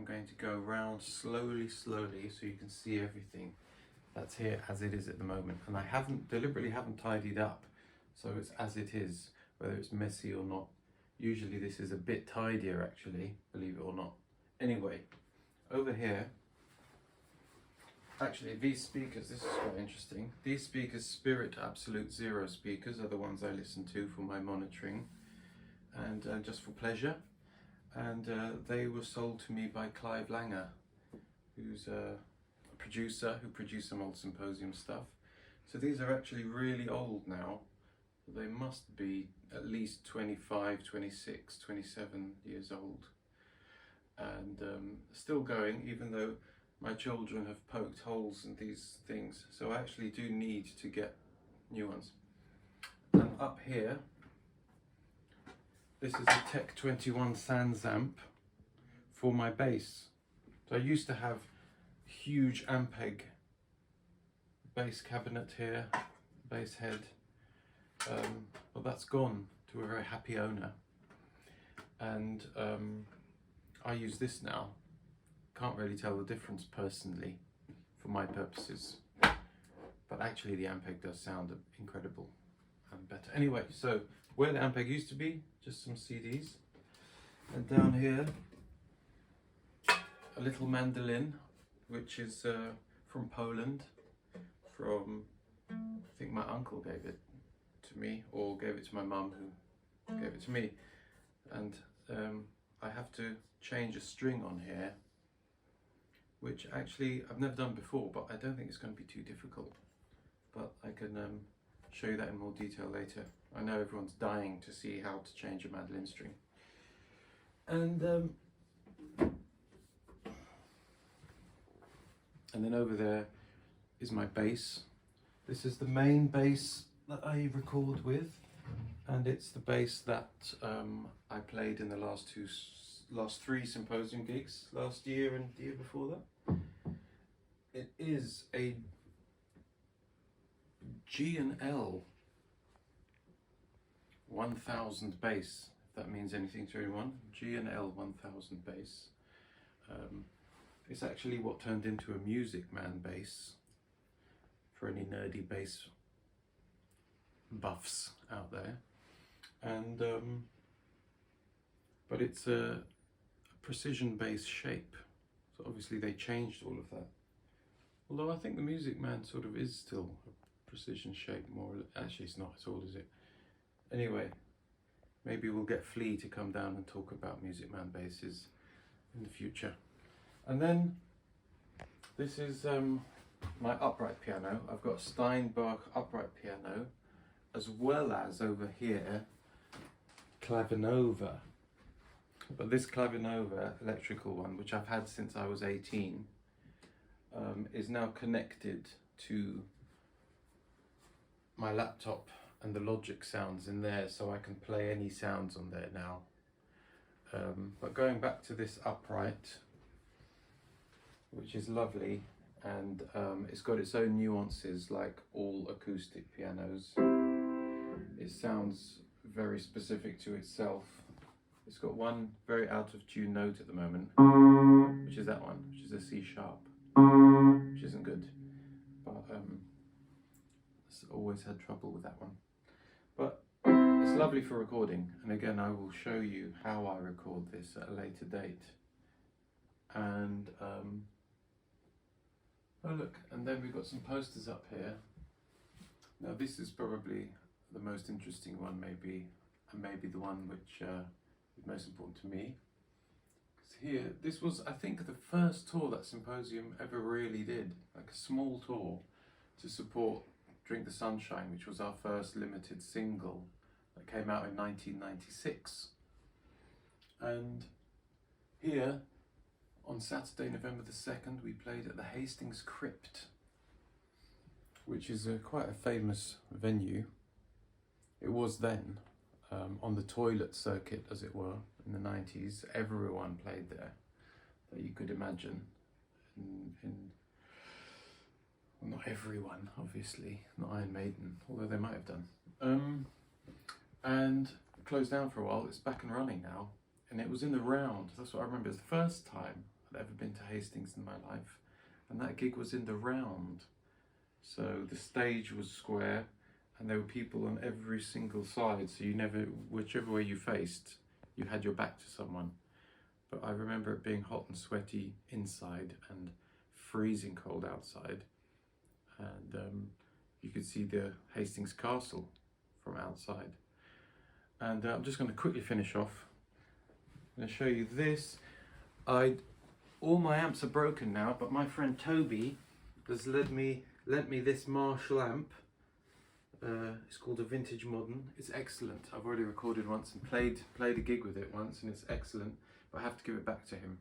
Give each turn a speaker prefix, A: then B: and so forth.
A: going to go around slowly so you can see everything that's here as it is at the moment. And I deliberately haven't tidied up, so it's as it is, whether it's messy or not. Usually this is a bit tidier actually, believe it or not. Anyway, over here, actually these speakers, this is quite interesting. These speakers, Spirit Absolute Zero speakers, are the ones I listen to for my monitoring and just for pleasure. And they were sold to me by Clive Langer, who's a producer who produced some old Symposium stuff. So these are actually really old now. They must be at least 25, 26, 27 years old. And still going, even though my children have poked holes in these things. So I actually do need to get new ones. And up here, this is a Tech 21 Sans amp for my bass. So I used to have a huge Ampeg bass cabinet here, bass head, but that's gone to a very happy owner. And I use this now. Can't really tell the difference personally for my purposes, but actually the Ampeg does sound incredible and better. Anyway, so where the Ampeg used to be, just some CDs, and down here a little mandolin, which is from Poland, from, I think my uncle gave it to me, or gave it to my mum, who gave it to me. And I have to change a string on here, which actually I've never done before, but I don't think it's going to be too difficult. But I can show you that in more detail later. I know everyone's dying to see how to change a mandolin string. And then over there is my bass. This is the main bass that I record with, and it's the bass that I played in the last three Symposium gigs, last year and the year before that. It is a G&L 1000 bass, if that means anything to anyone. G&L 1000 bass. It's actually what turned into a Music Man bass for any nerdy bass buffs out there. And but it's a precision bass shape, so obviously they changed all of that. Although I think the Music Man sort of is still a precision shape, more. Actually, it's not at all, is it? Anyway, maybe we'll get Flea to come down and talk about Music Man basses in the future. And then this is my upright piano. I've got Steinbach upright piano, as well as over here Clavinova. But this Clavinova electrical one, which I've had since I was 18, is now connected to my laptop and the Logic sounds in there, so I can play any sounds on there now. But going back to this upright, which is lovely, and it's got its own nuances like all acoustic pianos. It sounds very specific to itself. It's got one very out of tune note at the moment, which is that one, which is a C sharp, which isn't good, but always had trouble with that one. But it's lovely for recording, and again I will show you how I record this at a later date. And oh look, and then we've got some posters up here. Now this is probably the most interesting one, maybe, and maybe the one which is most important to me. Because here, this was, I think, the first tour that Symposium ever really did, like a small tour to support Drink the Sunshine, which was our first limited single that came out in 1996. And here, on Saturday, November the 2nd, we played at the Hastings Crypt, which is quite a famous venue. It was then, on the toilet circuit, as it were, in the 90s. Everyone played there that you could imagine. Well, not everyone, obviously, not Iron Maiden, although they might have done. And it closed down for a while. It's back and running now. And it was in the round. That's what I remember. It's the first time I'd ever been to Hastings in my life, and that gig was in the round. So the stage was square, and there were people on every single side, so you never, whichever way you faced, you had your back to someone. But I remember it being hot and sweaty inside and freezing cold outside, and you could see the Hastings Castle from outside. And I'm just going to quickly finish off. I'm going to show you this. All my amps are broken now, but my friend Toby has lent me this Marshall amp. It's called a Vintage Modern. It's excellent. I've already recorded once and played a gig with it once, and it's excellent. But I have to give it back to him.